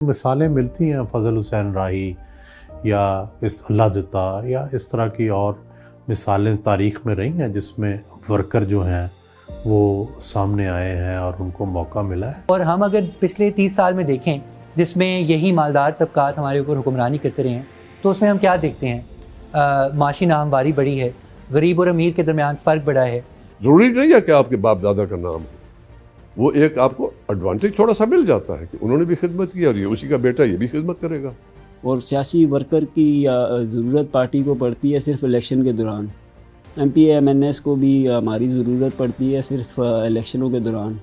مثالیں ملتی ہیں فضل حسین راہی یا اللہ دتا یا اس طرح کی اور مثالیں تاریخ میں رہی ہیں جس میں ورکر جو ہیں وہ سامنے آئے ہیں اور ان کو موقع ملا ہے۔ اور ہم اگر پچھلے 30 سال میں دیکھیں جس میں یہی مالدار طبقات ہمارے اوپر حکمرانی کرتے رہے ہیں تو اس میں ہم کیا دیکھتے ہیں؟ معاشی ناہمواری بڑی ہے، غریب اور امیر کے درمیان فرق بڑا ہے۔ ضروری نہیں ہے کہ آپ کے باپ دادا کا نام ہو، وہ ایک آپ کو ایڈوانٹیج تھوڑا سا مل جاتا ہے کہ انہوں نے بھی خدمت کی اور یہ اسی کا بیٹا یہ بھی خدمت کرے گا۔ اور سیاسی ورکر کی ضرورت پارٹی کو پڑتی ہے صرف الیکشن کے دوران، M P A M N S کو بھی ہماری ضرورت پڑتی ہے صرف الیکشنوں کے دوران۔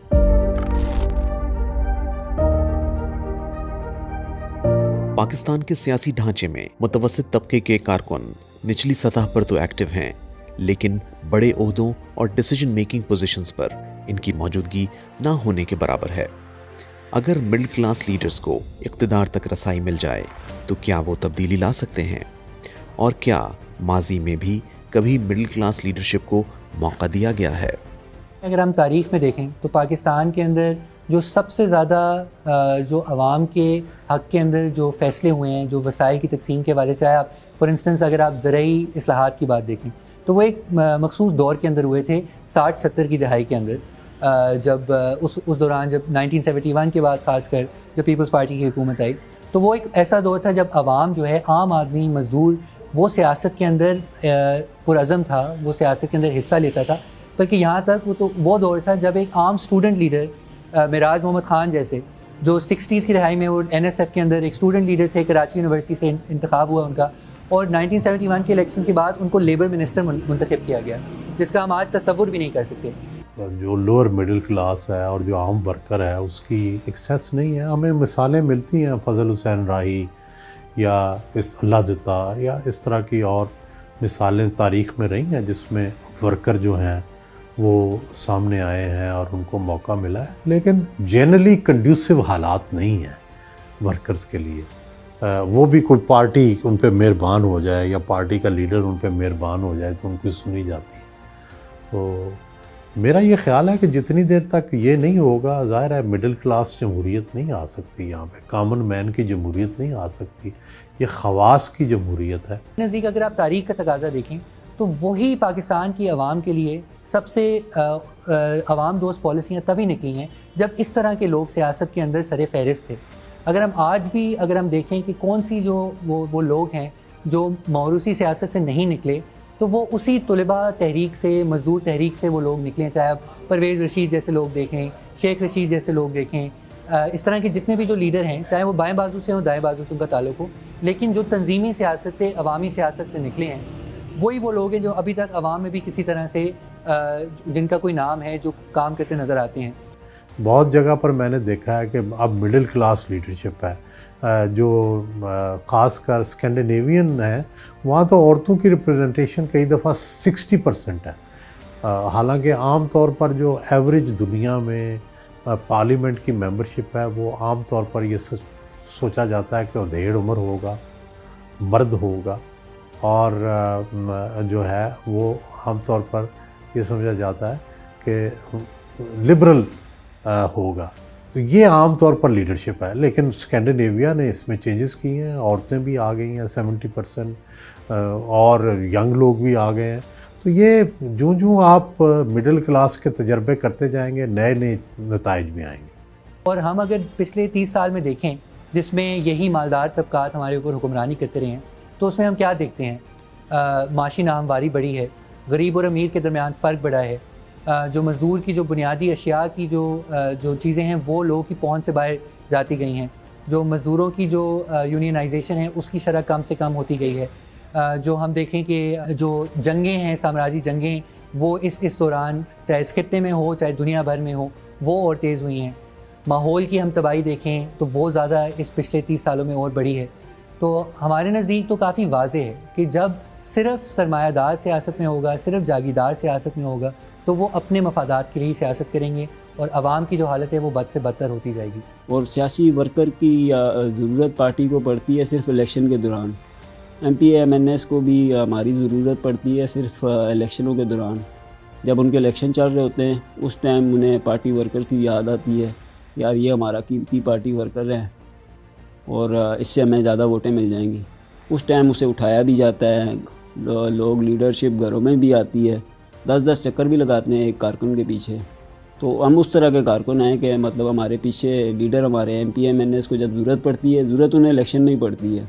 پاکستان کے سیاسی ڈھانچے میں متوسط طبقے کے کارکن نچلی سطح پر تو ایکٹیو ہیں، لیکن بڑے عہدوں اور ڈیسیجن میکنگ پوزیشنز پر ان کی موجودگی نہ ہونے کے برابر ہے۔ اگر مڈل کلاس لیڈرز کو اقتدار تک رسائی مل جائے تو کیا وہ تبدیلی لا سکتے ہیں؟ اور کیا ماضی میں بھی کبھی مڈل کلاس لیڈرشپ کو موقع دیا گیا ہے؟ اگر ہم تاریخ میں دیکھیں تو پاکستان کے اندر جو سب سے زیادہ جو عوام کے حق کے اندر جو فیصلے ہوئے ہیں، جو وسائل کی تقسیم کے حوالے سے آیا، فار انسٹنس اگر آپ زرعی اصلاحات کی بات دیکھیں تو وہ ایک مخصوص دور کے اندر ہوئے تھے 60-70 کی دہائی کے اندر، جب اس دوران جب 1971 کے بعد خاص کر جب پیپلز پارٹی کی حکومت آئی تو وہ ایک ایسا دور تھا جب عوام جو ہے، عام آدمی، مزدور، وہ سیاست کے اندر پرعزم تھا، وہ سیاست کے اندر حصہ لیتا تھا، بلکہ یہاں تک وہ دور تھا جب ایک عام اسٹوڈنٹ لیڈر معراج محمد خان جیسے جو 60s کی دہائی میں وہ این ایس ایف کے اندر ایک اسٹوڈنٹ لیڈر تھے، کراچی یونیورسٹی سے انتخاب ہوا ان کا، اور 1971 کے الیکشن کے بعد ان کو لیبر منسٹر منتخب کیا گیا، جس کا ہم آج تصور بھی نہیں کر سکتے۔ جو لوور مڈل کلاس ہے اور جو عام ورکر ہے اس کی ایکسیس نہیں ہے۔ ہمیں مثالیں ملتی ہیں فضل حسین راہی یا اللہ دتا یا اس طرح کی اور مثالیں تاریخ میں رہی ہیں جس میں ورکر جو ہیں وہ سامنے آئے ہیں اور ان کو موقع ملا ہے، لیکن جنرلی کنڈیوسو حالات نہیں ہیں ورکرز کے لیے۔ وہ بھی کوئی پارٹی ان پہ مہربان ہو جائے یا پارٹی کا لیڈر ان پہ مہربان ہو جائے تو ان کی سنی جاتی ہے۔ تو میرا یہ خیال ہے کہ جتنی دیر تک یہ نہیں ہوگا، ظاہر ہے مڈل کلاس جمہوریت نہیں آ سکتی، یہاں پہ کامن مین کی جمہوریت نہیں آ سکتی، یہ خواص کی جمہوریت ہے۔ نزدیک اگر آپ تاریخ کا تقاضا دیکھیں تو وہی پاکستان کی عوام کے لیے سب سے عوام دوست پالیسیاں تبھی نکلی ہیں جب اس طرح کے لوگ سیاست کے اندر سر فہرست تھے۔ اگر ہم آج بھی اگر ہم دیکھیں کہ کون سی جو وہ لوگ ہیں جو موروثی سیاست سے نہیں نکلے تو وہ اسی طلبہ تحریک سے، مزدور تحریک سے وہ لوگ نکلے، چاہے آپ پرویز رشید جیسے لوگ دیکھیں، شیخ رشید جیسے لوگ دیکھیں، اس طرح کے جتنے بھی جو لیڈر ہیں، چاہے وہ بائیں بازو سے ہوں دائیں بازو سے ان کا تعلق ہو، لیکن جو تنظیمی سیاست سے، عوامی سیاست سے نکلے ہیں وہی وہ لوگ ہیں جو ابھی تک عوام میں بھی کسی طرح سے جن کا کوئی نام ہے جو کام کرتے نظر آتے ہیں۔ بہت جگہ پر میں نے دیکھا ہے کہ اب مڈل کلاس لیڈرشپ ہے، جو خاص کر اسکینڈینیوین ہے، وہاں تو عورتوں کی ریپرزنٹیشن کئی دفعہ 60% ہے، حالانکہ عام طور پر جو ایوریج دنیا میں پارلیمنٹ کی ممبرشپ ہے وہ عام طور پر یہ سوچا جاتا ہے کہ ادھیڑ عمر ہوگا، مرد ہوگا، اور جو ہے وہ عام طور پر یہ سمجھا جاتا ہے کہ لبرل ہوگا۔ تو یہ عام طور پر لیڈرشپ ہے، لیکن اسکینڈینیویا نے اس میں چینجز کی ہیں، عورتیں بھی آ گئی ہیں 70%، اور ینگ لوگ بھی آ گئے ہیں۔ تو یہ جوں آپ مڈل کلاس کے تجربے کرتے جائیں گے نئے نتائج بھی آئیں گے۔ اور ہم اگر پچھلے 30 سال میں دیکھیں جس میں یہی مالدار طبقات ہمارے اوپر حکمرانی کرتے رہے ہیں تو اس میں ہم کیا دیکھتے ہیں؟ معاشی ناہمواری بڑی ہے، غریب اور امیر کے درمیان فرق بڑا ہے، جو مزدور کی جو بنیادی اشیاء کی جو چیزیں ہیں وہ لوگوں کی پہنچ سے باہر جاتی گئی ہیں، جو مزدوروں کی جو یونینائزیشن ہے اس کی شرح کم سے کم ہوتی گئی ہے، جو ہم دیکھیں کہ جو جنگیں ہیں، سامراجی جنگیں، وہ اس دوران چاہے اس خطے میں ہو چاہے دنیا بھر میں ہو وہ اور تیز ہوئی ہیں۔ ماحول کی ہم تباہی دیکھیں تو وہ زیادہ اس پچھلے 30 سالوں میں اور بڑی ہے۔ تو ہمارے نزدیک تو کافی واضح ہے کہ جب صرف سرمایہ دار سیاست میں ہوگا، صرف جاگیردار سیاست میں ہوگا تو وہ اپنے مفادات کے لیے سیاست کریں گے اور عوام کی جو حالت ہے وہ بد سے بدتر ہوتی جائے گی۔ اور سیاسی ورکر کی ضرورت پارٹی کو پڑتی ہے صرف الیکشن کے دوران، M P A M N S کو بھی ہماری ضرورت پڑتی ہے صرف الیکشنوں کے دوران۔ جب ان کے الیکشن چل رہے ہوتے ہیں اس ٹائم انہیں پارٹی ورکر کی یاد آتی ہے، یار یہ ہمارا قیمتی پارٹی ورکر ہے، اور اس سے ہمیں زیادہ ووٹیں مل جائیں گی. اس ٹائم اسے اٹھایا بھی جاتا ہے, لوگ لیڈرشپ گھروں میں بھی آتی ہے, 10 چکر بھی لگاتے ہیں ایک کارکن کے پیچھے. تو ہم اس طرح کے کارکن ہیں کہ مطلب ہمارے پیچھے لیڈر ہمارے MPs کو جب ضرورت پڑتی ہے, ضرورت انہیں الیکشن میں ہی پڑتی ہے,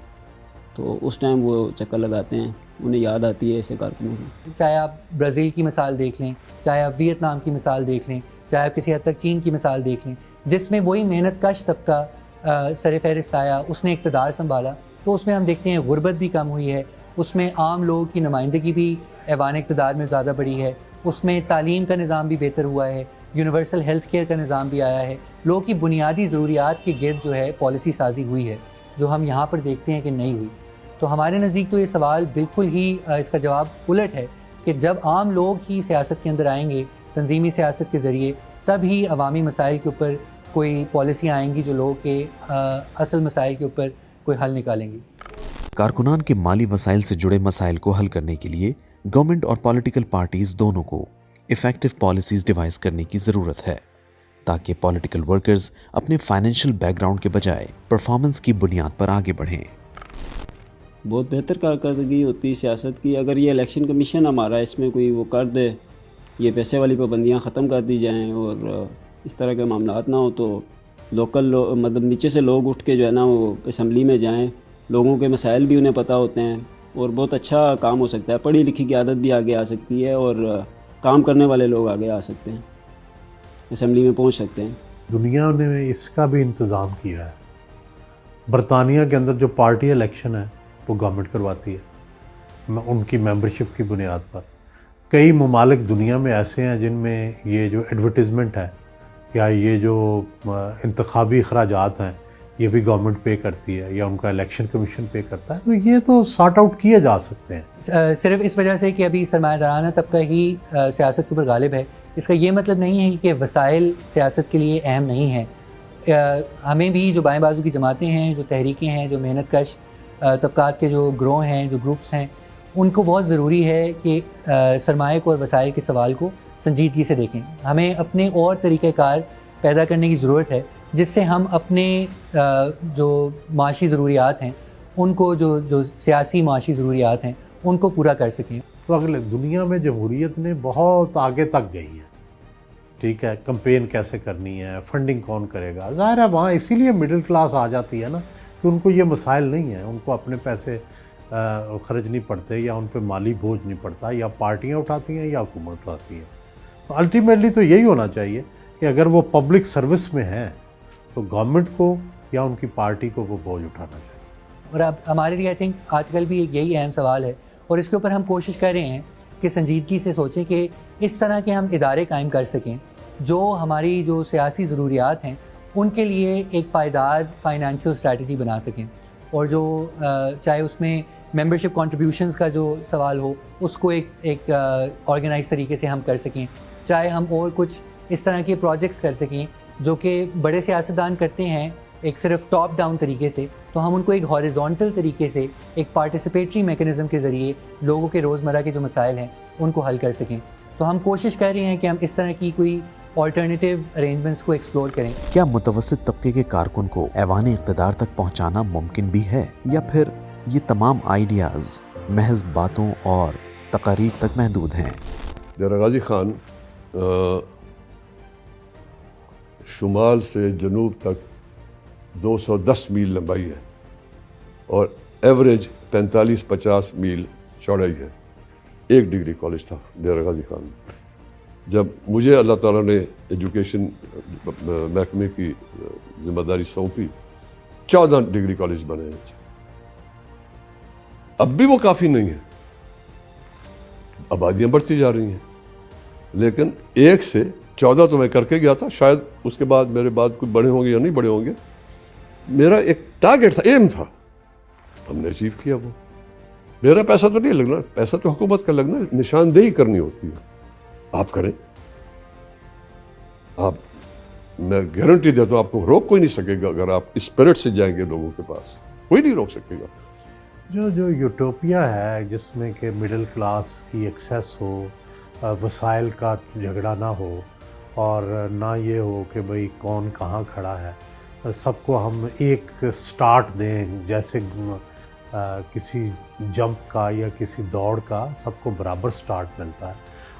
تو اس ٹائم وہ چکر لگاتے ہیں, انہیں یاد آتی ہے ایسے کارکنوں کی. چاہے آپ برازیل کی مثال دیکھ لیں, چاہے آپ ویتنام کی مثال دیکھ لیں, چاہے آپ کسی حد تک چین کی مثال دیکھ لیں, جس میں وہی محنت کش طبقہ سر فہرست آیا, اس نے اقتدار سنبھالا, تو اس میں ہم دیکھتے ہیں غربت بھی کم ہوئی ہے, اس میں عام لوگوں کی نمائندگی بھی ایوان اقتدار میں زیادہ بڑھی ہے, اس میں تعلیم کا نظام بھی بہتر ہوا ہے, یونیورسل ہیلتھ کیئر کا نظام بھی آیا ہے, لوگوں کی بنیادی ضروریات کے گرد جو ہے پالیسی سازی ہوئی ہے, جو ہم یہاں پر دیکھتے ہیں کہ نہیں ہوئی. تو ہمارے نزدیک تو یہ سوال بالکل ہی اس کا جواب الٹ ہے کہ جب عام لوگ ہی سیاست کے اندر آئیں گے تنظیمی سیاست کے ذریعے, تب ہی عوامی مسائل کے اوپر کوئی پالیسی آئیں گی جو لوگوں کے اصل مسائل کے اوپر کوئی حل نکالیں گی. کارکنان کے مالی وسائل سے جڑے مسائل کو حل کرنے کے لیے گورنمنٹ اور پولیٹیکل پارٹیز دونوں کو افیکٹو پالیسیز ڈیوائز کرنے کی ضرورت ہے, تاکہ پولیٹیکل ورکرز اپنے فائنینشیل بیک گراؤنڈ کے بجائے پرفارمنس کی بنیاد پر آگے بڑھیں. بہت بہتر کارکردگی ہوتی ہے سیاست کی اگر یہ الیکشن کمیشن ہمارا اس میں کوئی وہ کر دے, یہ پیسے والی پابندیاں ختم کر دی جائیں اور اس طرح کے معاملات نہ ہو, تو لوکل مطلب نیچے سے لوگ اٹھ کے جو ہے نا وہ اسمبلی میں جائیں, لوگوں کے مسائل بھی انہیں پتہ ہوتے ہیں, اور بہت اچھا کام ہو سکتا ہے. پڑھی لکھی کی عادت بھی آگے آ سکتی ہے اور کام کرنے والے لوگ آگے آ سکتے ہیں, اسمبلی میں پہنچ سکتے ہیں. دنیا نے اس کا بھی انتظام کیا ہے. برطانیہ کے اندر جو پارٹی الیکشن ہے وہ گورنمنٹ کرواتی ہے ان کی ممبرشپ کی بنیاد پر. کئی ممالک دنیا میں ایسے ہیں جن میں یہ جو ایڈورٹیزمنٹ ہے یا یہ جو انتخابی اخراجات ہیں یہ بھی گورنمنٹ پے کرتی ہے یا ان کا الیکشن کمیشن پے کرتا ہے. تو یہ تو سارٹ آؤٹ کیے جا سکتے ہیں. صرف اس وجہ سے کہ ابھی سرمایہ دارانہ طبقہ ہی سیاست کے اوپر غالب ہے, اس کا یہ مطلب نہیں ہے کہ وسائل سیاست کے لیے اہم نہیں ہیں. ہمیں بھی جو بائیں بازو کی جماعتیں ہیں, جو تحریکیں ہیں, جو محنت کش طبقات کے جو گروہ ہیں, جو گروپس ہیں, ان کو بہت ضروری ہے کہ سرمایہ کو اور وسائل کے سوال کو سنجیدگی سے دیکھیں. ہمیں اپنے اور طریقہ کار پیدا کرنے کی ضرورت ہے جس سے ہم اپنے جو معاشی ضروریات ہیں ان کو جو سیاسی معاشی ضروریات ہیں ان کو پورا کر سکیں. تو اگلے دنیا میں جمہوریت نے بہت آگے تک گئی ہے. ٹھیک ہے, کمپین کیسے کرنی ہے, فنڈنگ کون کرے گا, ظاہر ہے وہاں اسی لیے مڈل کلاس آ جاتی ہے نا کہ ان کو یہ مسائل نہیں ہیں, ان کو اپنے پیسے خرچ نہیں پڑتے یا ان پہ مالی بوجھ نہیں پڑتا, یا پارٹیاں اٹھاتی ہیں یا حکومت اٹھاتی ہے. تو الٹیمیٹلی تو یہی ہونا چاہیے کہ اگر وہ پبلک سروس میں ہیں تو گورنمنٹ کو یا ان کی پارٹی کو وہ بوجھ اٹھانا چاہیے. اور اب ہمارے لیے آئی تھنک آج کل بھی یہی اہم سوال ہے, اور اس کے اوپر ہم کوشش کر رہے ہیں کہ سنجیدگی سے سوچیں کہ اس طرح کے ہم ادارے قائم کر سکیں جو ہماری جو سیاسی ضروریات ہیں ان کے لیے ایک پائیدار فائنینشیل اسٹریٹجی بنا سکیں, اور جو چاہے اس میں ممبرشپ کنٹریبیوشنز کا جو سوال ہو اس کو ایک آرگنائز طریقے سے ہم کر سکیں, چاہے ہم اور کچھ اس طرح کے پروجیکٹس کر سکیں جو کہ بڑے سیاستدان کرتے ہیں ایک صرف ٹاپ ڈاؤن طریقے سے, تو ہم ان کو ایک ہاریزونٹل طریقے سے ایک پارٹیسپیٹری میکنزم کے ذریعے لوگوں کے روزمرہ کے جو مسائل ہیں ان کو حل کر سکیں. تو ہم کوشش کر رہے ہیں کہ ہم اس طرح کی کوئی آلٹرنیٹیو ارینجمنٹس کو ایکسپلور کریں. کیا متوسط طبقے کے کارکن کو ایوان اقتدار تک پہنچانا ممکن بھی ہے, یا پھر یہ تمام آئیڈیاز محض باتوں اور تقاریر تک محدود ہیں؟ ڈیرہ غازی خان شمال سے جنوب تک 210 میل لمبائی ہے اور ایوریج 45-50 میل چوڑائی ہے. 1 ڈگری کالج تھا ڈیرہ غازی خان میں. جب مجھے اللہ تعالیٰ نے ایجوکیشن محکمے کی ذمہ داری سونپی 14 ڈگری کالج بنے ہیں. اب بھی وہ کافی نہیں ہے, آبادیاں بڑھتی جا رہی ہیں, لیکن 1 سے 14 تو میں کر کے گیا تھا. شاید اس کے بعد میرے بعد کچھ بڑے ہوں گے یا نہیں بڑے ہوں گے. میرا ایک ٹارگیٹ تھا, ایم تھا, ہم نے اچیو کیا. وہ میرا پیسہ تو نہیں لگنا, پیسہ تو حکومت کا لگنا, نشاندہی کرنی ہوتی ہے. آپ کریں, آپ میں گارنٹی دیتا ہوں آپ کو روک کوئی نہیں سکے گا. اگر آپ اسپرٹ سے جائیں گے لوگوں کے پاس, کوئی نہیں روک سکے گا. جو یوٹوپیا ہے جس میں کہ مڈل کلاس کی ایکسیس ہو, وسائل کا جھگڑا نہ ہو, اور نہ یہ ہو کہ بھئی کون کہاں کھڑا ہے, سب کو ہم ایک سٹارٹ دیں، جیسے کسی جمپ کا یا کسی دوڑ کا سب کو برابر سٹارٹ ملتا ہے.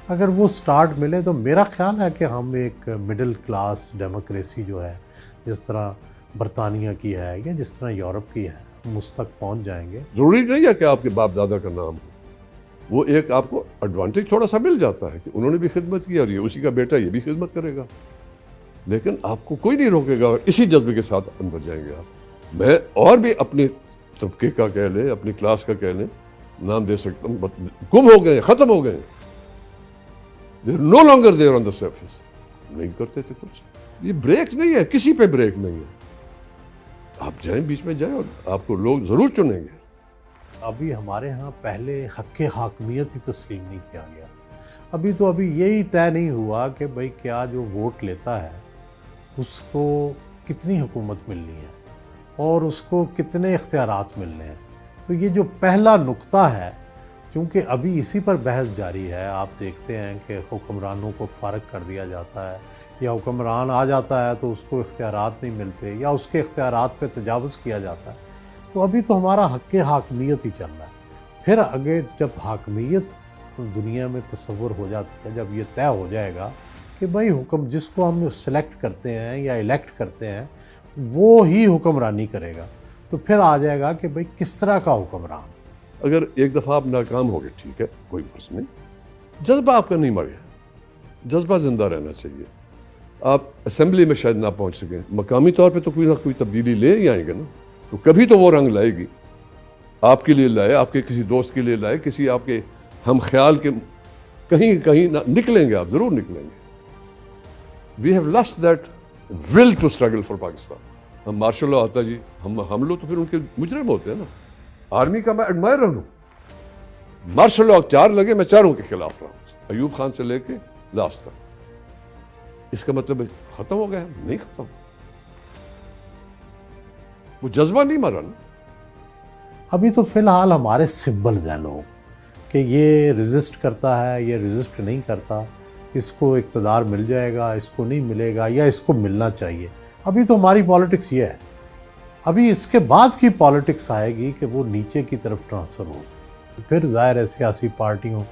اگر وہ سٹارٹ ملے تو میرا خیال ہے کہ ہم ایک مڈل کلاس ڈیموکریسی جو ہے جس طرح برطانیہ کی ہے یا جس طرح یورپ کی ہے ہم اس تک پہنچ جائیں گے. ضروری نہیں ہے کہ آپ کے باپ دادا کا نام ہو، وہ ایک آپ کو ایڈوانٹیج تھوڑا سا مل جاتا ہے کہ انہوں نے بھی خدمت کی اور یہ اسی کا بیٹا یہ بھی خدمت کرے گا، لیکن آپ کو کوئی نہیں روکے گا اور اسی جذبے کے ساتھ اندر جائیں گے آپ. میں اور بھی اپنے طبقے کا کہہ لیں، اپنی کلاس کا کہہ لیں، نام دے سکتا ہوں، گم ہو گئے، ختم ہو گئے. They are no longer there on the surface. نہیں کرتے تھے کچھ. یہ بریک نہیں ہے، کسی پہ بریک نہیں ہے. آپ جائیں، بیچ میں جائیں اور آپ کو لوگ ضرور چنیں گے. ابھی ہمارے ہاں پہلے حق حاکمیت ہی تسلیم نہیں کیا گیا. ابھی یہی طے نہیں ہوا کہ بھئی کیا جو ووٹ لیتا ہے اس کو کتنی حکومت ملنی ہے اور اس کو کتنے اختیارات ملنے ہیں. تو یہ جو پہلا نقطہ ہے، کیونکہ ابھی اسی پر بحث جاری ہے. آپ دیکھتے ہیں کہ حکمرانوں کو فارغ کر دیا جاتا ہے یا حکمران آ جاتا ہے تو اس کو اختیارات نہیں ملتے یا اس کے اختیارات پہ تجاوز کیا جاتا ہے. تو ابھی تو ہمارا حق حاکمیت ہی چل رہا ہے. پھر آگے جب حاکمیت دنیا میں تصور ہو جاتی ہے، جب یہ طے ہو جائے گا کہ بھائی حکم جس کو ہم سلیکٹ کرتے ہیں یا الیکٹ کرتے ہیں وہ ہی حکمرانی کرے گا، تو پھر آ جائے گا کہ بھائی کس طرح کا حکمران. اگر ایک دفعہ آپ ناکام ہو گئے، ٹھیک ہے، کوئی بس نہیں. جذبہ آپ کا نہیں مر گیا، جذبہ زندہ رہنا چاہیے. آپ اسمبلی میں شاید نہ پہنچ سکیں، مقامی طور پہ تو کوئی نہ کوئی تبدیلی لے ہی آئیں گے نا. تو کبھی تو وہ رنگ لائے گی. آپ کے لیے لائے، آپ کے کسی دوست کے لیے لائے، کسی آپ کے ہم خیال کے کہیں نہ نکلیں گے، آپ ضرور نکلیں گے. We have lost that will to struggle for Pakistan. ہم مارشل لا آتا جی، ہم لوگ تو پھر ان کے مجرم ہوتے ہیں نا. آرمی کا میں ایڈمائرر ہوں. مارشل لا 4 لگے، میں 4 کے خلاف رہا ہوں، ایوب خان سے لے کے لاسٹ تک. اس کا مطلب ختم ہو گیا؟ نہیں ختم. وہ جذبہ نہیں مرا نا. ابھی تو فی الحال ہمارے سمبلز ہیں لوگ کہ یہ ریزسٹ کرتا ہے، یہ ریزسٹ نہیں کرتا، اس کو اقتدار مل جائے گا، اس کو نہیں ملے گا، یا اس کو ملنا چاہیے. ابھی تو ہماری پالیٹکس یہ ہے. ابھی اس کے بعد کی پالیٹکس آئے گی کہ وہ نیچے کی طرف ٹرانسفر ہو. پھر ظاہر ہے سیاسی پارٹیوں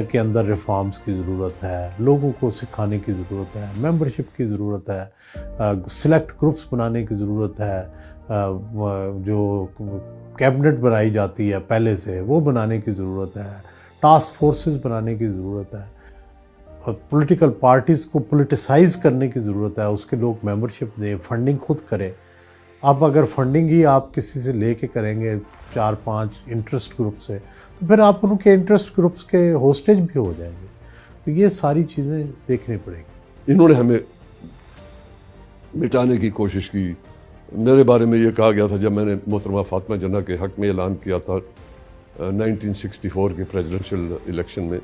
کے اندر ریفارمز کی ضرورت ہے، لوگوں کو سکھانے کی ضرورت ہے، ممبرشپ کی ضرورت ہے، سلیکٹ گروپس بنانے کی ضرورت ہے، جو کیبنٹ بنائی جاتی ہے پہلے سے وہ بنانے کی ضرورت ہے، ٹاسک فورسز بنانے کی ضرورت ہے، اور پولیٹیکل پارٹیز کو پولیٹیسائز کرنے کی ضرورت ہے. اس کے لوگ ممبرشپ دیں، فنڈنگ خود کرے. اب اگر فنڈنگ ہی آپ کسی سے لے کے کریں گے 4-5 انٹرسٹ گروپ سے، تو پھر آپ ان کے انٹرسٹ گروپس کے ہوسٹیج بھی ہو جائیں گے. تو یہ ساری چیزیں دیکھنی پڑیں گی. انہوں نے ہمیں مٹانے کی کوشش کی. میرے بارے میں یہ کہا گیا تھا جب میں نے محترمہ فاطمہ جناح کے حق میں اعلان کیا تھا 1964 کے پریزیڈنشل الیکشن میں،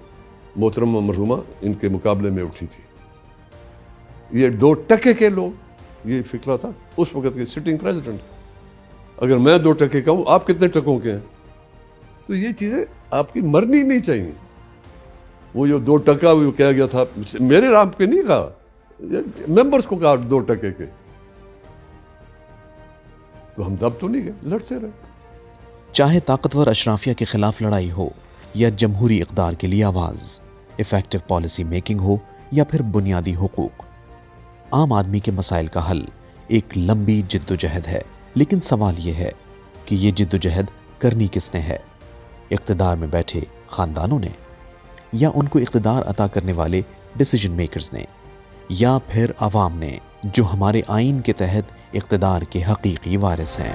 محترمہ مرحومہ ان کے مقابلے میں اٹھی تھی. یہ 2% کے لوگ، یہ فکرہ تھا اس وقت کے سٹنگ پریزیڈنٹ. اگر میں 2% کا ہوں، آپ کتنے ٹکوں کے ہیں؟ تو یہ چیزیں آپ کی مرنی نہیں چاہیے. وہ جو 2% وہ کہا گیا تھا، میرے نام پہ نہیں کہا، ممبرز کو کہا 2% کے. تو ہم دب تو نہیں گئے، لڑتے رہے. چاہے طاقتور اشرافیہ کے خلاف لڑائی ہو یا جمہوری اقدار کے لیے آواز، افیکٹو پالیسی میکنگ ہو یا پھر بنیادی حقوق، عام آدمی کے مسائل کا حل ایک لمبی جد و جہد ہے. لیکن سوال یہ ہے کہ یہ جد و جہد کرنی کس نے ہے؟ اقتدار میں بیٹھے خاندانوں نے، یا ان کو اقتدار عطا کرنے والے ڈیسیجن میکرز نے، یا پھر عوام نے جو ہمارے آئین کے تحت اقتدار کے حقیقی وارث ہیں؟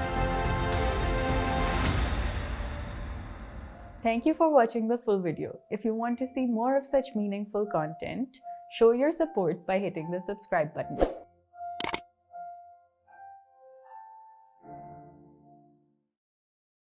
Thank you for watching the full video. If you want to see more of such meaningful content, show your support by hitting the subscribe button.